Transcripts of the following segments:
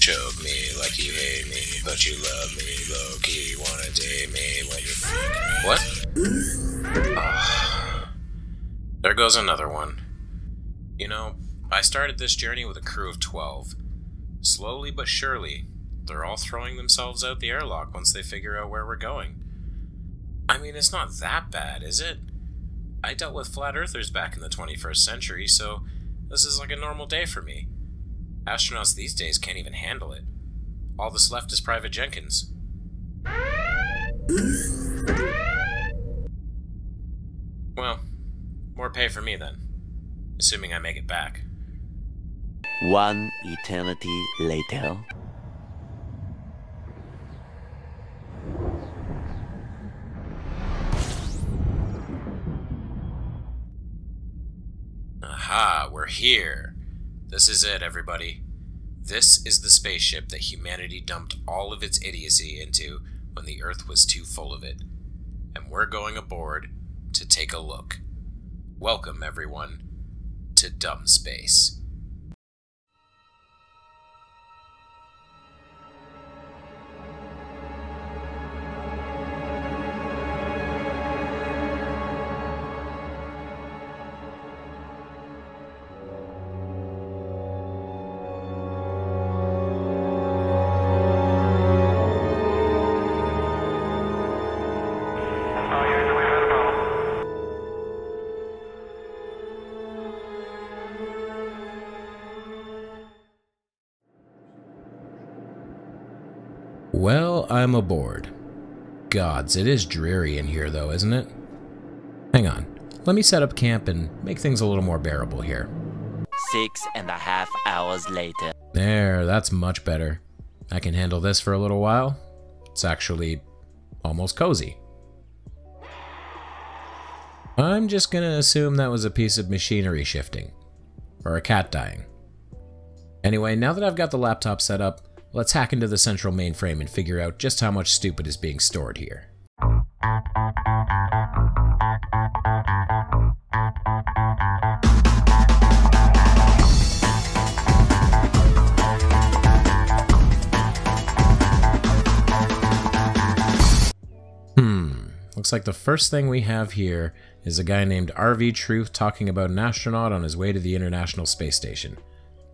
choke me like you hate me, but you love me low-key, wanna date me when you... What? Oh. There goes another one. You know, I started this journey with a crew of 12. Slowly but surely, they're all throwing themselves out the airlock once they figure out where we're going. I mean, it's not that bad, is it? I dealt with flat earthers back in the 21st century, so this is like a normal day for me. Astronauts these days can't even handle it. All that's left is Private Jenkins. Well, more pay for me then. Assuming I make it back. One eternity later. Aha, we're here. This is it, everybody. This is the spaceship that humanity dumped all of its idiocy into when the Earth was too full of it. And we're going aboard to take a look. Welcome, everyone, to Dumb Space. Well, I'm aboard. Gods, it is dreary in here though, isn't it? Hang on, let me set up camp and make things a little more bearable here. 6.5 hours later. There, that's much better. I can handle this for a little while. It's actually almost cozy. I'm just gonna assume that was a piece of machinery shifting. Or a cat dying. Anyway, now that I've got the laptop set up, let's hack into the central mainframe and figure out just how much stupid is being stored here. Looks like the first thing we have here is a guy named RV Truth talking about an astronaut on his way to the International Space Station.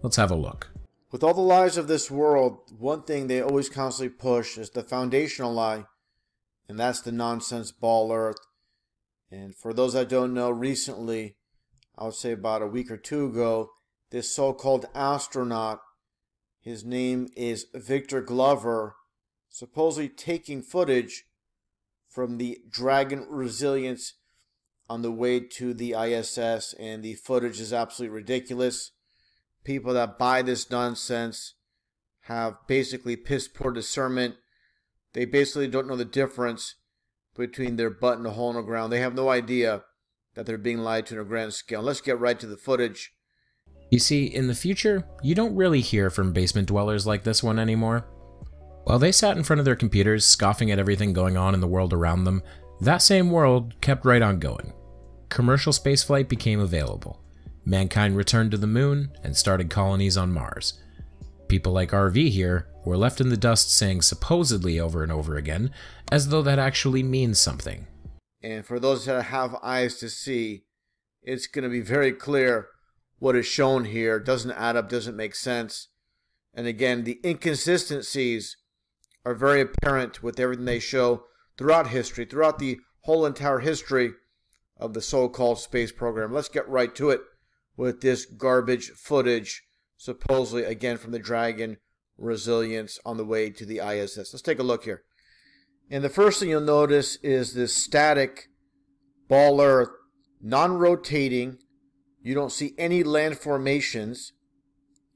Let's have a look. With all the lies of this world, one thing they always constantly push is the foundational lie, and that's the nonsense ball Earth. And for those that don't know, recently, I would say about a week or two ago, this so-called astronaut, his name is Victor Glover, supposedly taking footage from the Dragon Resilience on the way to the ISS, and the footage is absolutely ridiculous. People that buy this nonsense have basically piss poor discernment. They basically don't know the difference between their butt and a hole in the ground. They have no idea that they're being lied to on a grand scale. Let's get right to the footage. You see, in the future, you don't really hear from basement dwellers like this one anymore. While they sat in front of their computers, scoffing at everything going on in the world around them, that same world kept right on going. Commercial spaceflight became available. Mankind returned to the moon and started colonies on Mars. People like RV here were left in the dust saying supposedly over and over again, as though that actually means something. And for those that have eyes to see, it's going to be very clear what is shown here doesn't add up, doesn't make sense. And again, the inconsistencies are very apparent with everything they show throughout history, throughout the whole entire history of the so-called space program. Let's get right to it with this garbage footage, supposedly, again, from the Dragon Resilience on the way to the ISS. Let's take a look here. And the first thing you'll notice is this static ball Earth, non-rotating. You don't see any land formations.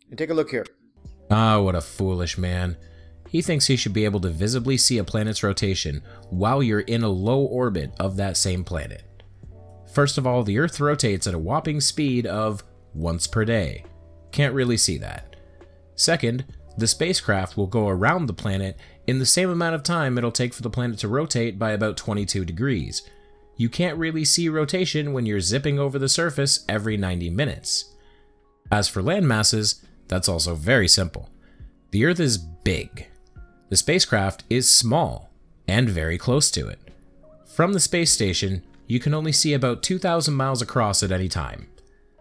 And take a look here. Ah, what a foolish man. He thinks he should be able to visibly see a planet's rotation while you're in a low orbit of that same planet. First of all, the Earth rotates at a whopping speed of once per day. Can't really see that. Second, the spacecraft will go around the planet in the same amount of time it'll take for the planet to rotate by about 22 degrees. You can't really see rotation when you're zipping over the surface every 90 minutes. As for land masses, that's also very simple. The Earth is big. The spacecraft is small and very close to it. From the space station, you can only see about 2,000 miles across at any time.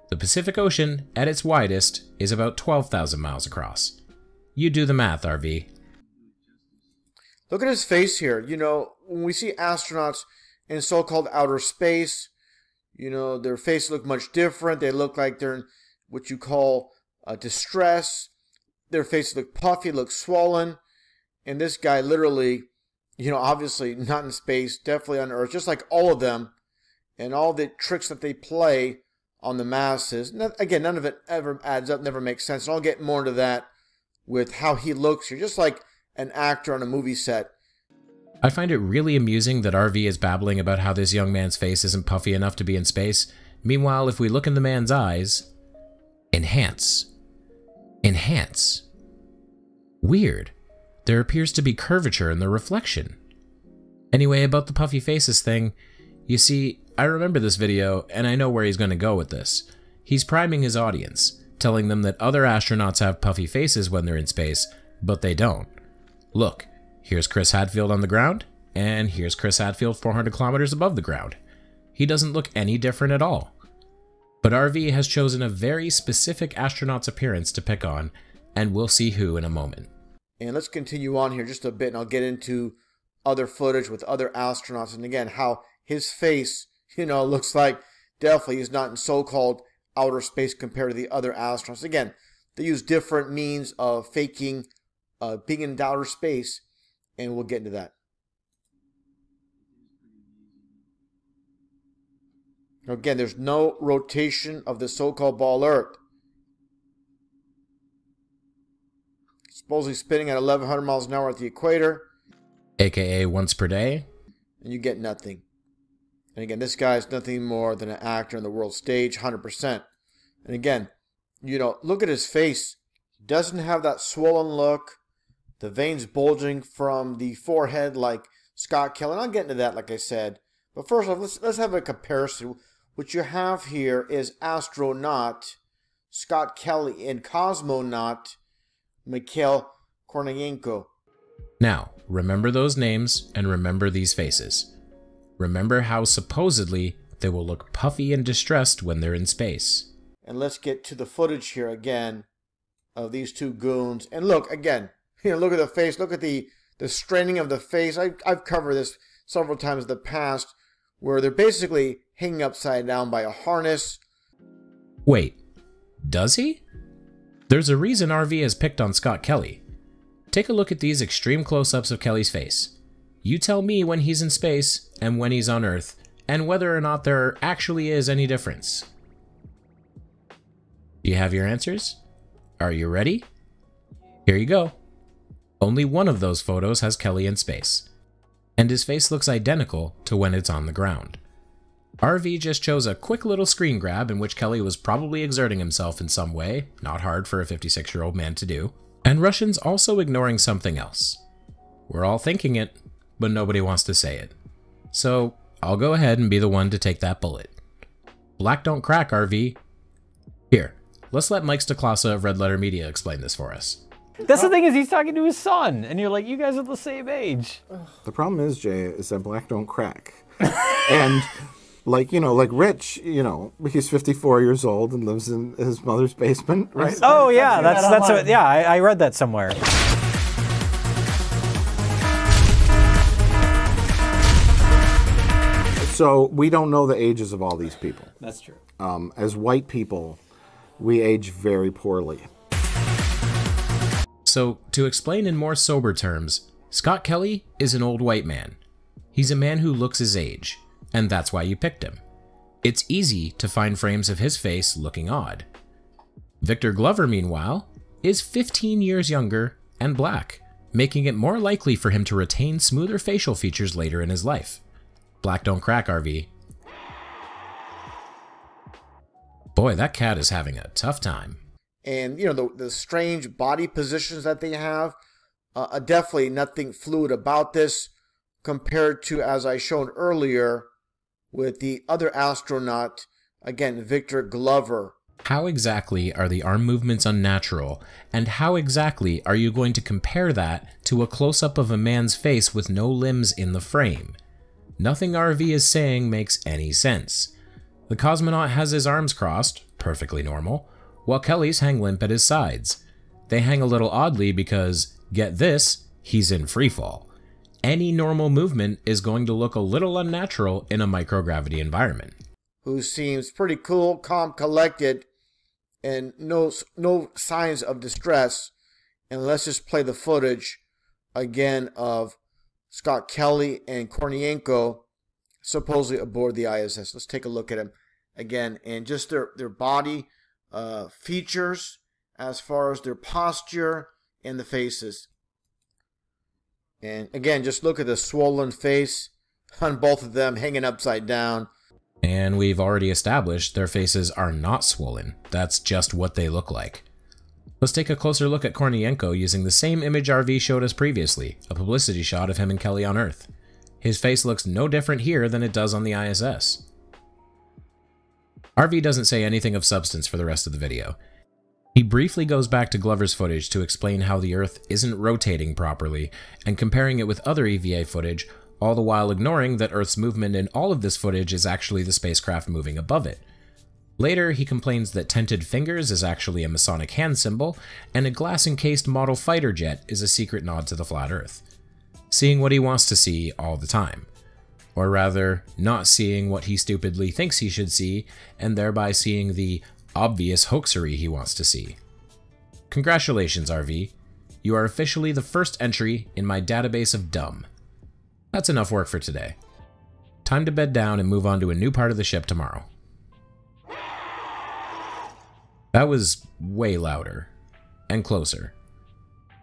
The Pacific Ocean, at its widest, is about 12,000 miles across. You do the math, RV. Look at his face here. You know, when we see astronauts in so-called outer space, you know, their faces look much different. They look like they're in what you call distress. Their faces look puffy, look swollen. And this guy literally, you know, obviously not in space, definitely on Earth, just like all of them. And all the tricks that they play on the masses. Again, none of it ever adds up, never makes sense. And I'll get more into that with how he looks here, just like an actor on a movie set. I find it really amusing that RV is babbling about how this young man's face isn't puffy enough to be in space. Meanwhile, if we look in the man's eyes, enhance. Enhance. Weird. There appears to be curvature in the reflection. Anyway, about the puffy faces thing, you see, I remember this video and I know where he's going to go with this. He's priming his audience, telling them that other astronauts have puffy faces when they're in space, but they don't. Look, here's Chris Hadfield on the ground, and here's Chris Hadfield 400 kilometers above the ground. He doesn't look any different at all. But RV has chosen a very specific astronaut's appearance to pick on, and we'll see who in a moment. And let's continue on here just a bit, and I'll get into other footage with other astronauts, and again, how his face, you know, looks like definitely he's not in so-called outer space compared to the other astronauts. Again, they use different means of faking being in outer space, and we'll get into that. Again, there's no rotation of the so-called ball Earth. Supposedly spinning at 1,100 miles an hour at the equator. AKA once per day. And you get nothing. And again, this guy is nothing more than an actor on the world stage, 100%. And again, you know, look at his face. He doesn't have that swollen look. The veins bulging from the forehead like Scott Kelly. And I'll get into that, like I said. But first off, let's have a comparison. What you have here is astronaut Scott Kelly and cosmonaut Mikhail Korniyenko. Now, remember those names and remember these faces. Remember how supposedly they will look puffy and distressed when they're in space. And let's get to the footage here again of these two goons. And look, again, you know, look at the face. Look at the straining of the face. I've covered this several times in the past, where they're basically hanging upside down by a harness. Wait, does he? There's a reason RV has picked on Scott Kelly. Take a look at these extreme close-ups of Kelly's face. You tell me when he's in space and when he's on Earth, and whether or not there actually is any difference. Do you have your answers? Are you ready? Here you go. Only one of those photos has Kelly in space, and his face looks identical to when it's on the ground. RV just chose a quick little screen grab in which Kelly was probably exerting himself in some way, not hard for a 56-year-old man to do, and Russians also ignoring something else. We're all thinking it, but nobody wants to say it. So I'll go ahead and be the one to take that bullet. Black don't crack, RV. Here, let's let Mike Stoklasa of Red Letter Media explain this for us. That's the thing, is he's talking to his son, and you're like, you guys are the same age. The problem is, Jay, is that black don't crack. And like, you know, like Rich, you know, he's 54 years old and lives in his mother's basement, right? Oh yeah, that's what, yeah, I read that somewhere. So we don't know the ages of all these people. That's true. As white people, we age very poorly. So, to explain in more sober terms, Scott Kelly is an old white man. He's a man who looks his age, and that's why you picked him. It's easy to find frames of his face looking odd. Victor Glover, meanwhile, is 15 years younger and black, making it more likely for him to retain smoother facial features later in his life. Black don't crack, RV. Boy, that cat is having a tough time. And, you know, the strange body positions that they have, definitely nothing fluid about this compared to, as I shown earlier, with the other astronaut, again, Victor Glover. How exactly are the arm movements unnatural, and how exactly are you going to compare that to a close-up of a man's face with no limbs in the frame? Nothing RV is saying makes any sense. The cosmonaut has his arms crossed, perfectly normal, while Kelly's hang limp at his sides. They hang a little oddly because, get this, he's in freefall. Any normal movement is going to look a little unnatural in a microgravity environment. Who seems pretty cool, calm, collected, and no signs of distress. And let's just play the footage again of Scott Kelly and Kornienko supposedly aboard the ISS. Let's take a look at them again, and just their body features as far as their posture and the faces. And again, just look at the swollen face on both of them hanging upside down. And we've already established their faces are not swollen. That's just what they look like. Let's take a closer look at Kornienko using the same image RV showed us previously, a publicity shot of him and Kelly on Earth. His face looks no different here than it does on the ISS. RV doesn't say anything of substance for the rest of the video. He briefly goes back to Glover's footage to explain how the Earth isn't rotating properly and comparing it with other EVA footage, all the while ignoring that Earth's movement in all of this footage is actually the spacecraft moving above it. Later, he complains that tented fingers is actually a Masonic hand symbol, and a glass-encased model fighter jet is a secret nod to the flat Earth. Seeing what he wants to see all the time. Or rather, not seeing what he stupidly thinks he should see, and thereby seeing the obvious hoaxery he wants to see. Congratulations, RV. You are officially the first entry in my database of dumb. That's enough work for today. Time to bed down and move on to a new part of the ship tomorrow. That was way louder. And closer.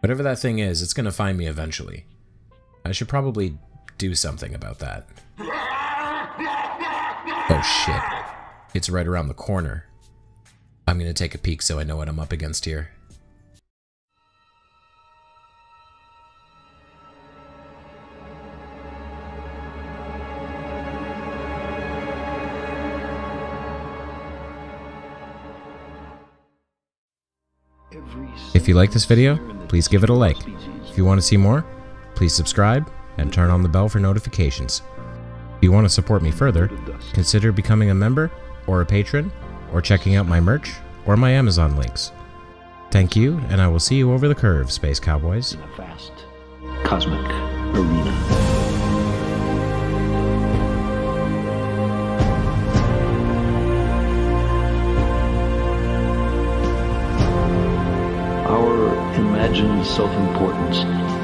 Whatever that thing is, it's gonna find me eventually. I should probably do something about that. Oh shit. It's right around the corner. I'm gonna take a peek so I know what I'm up against here. If you like this video, please give it a like. If you want to see more, please subscribe and turn on the bell for notifications. If you want to support me further, consider becoming a member or a patron, or checking out my merch or my Amazon links. Thank you, and I will see you over the curve, Space Cowboys. In a vast cosmic arena. Our imagined self-importance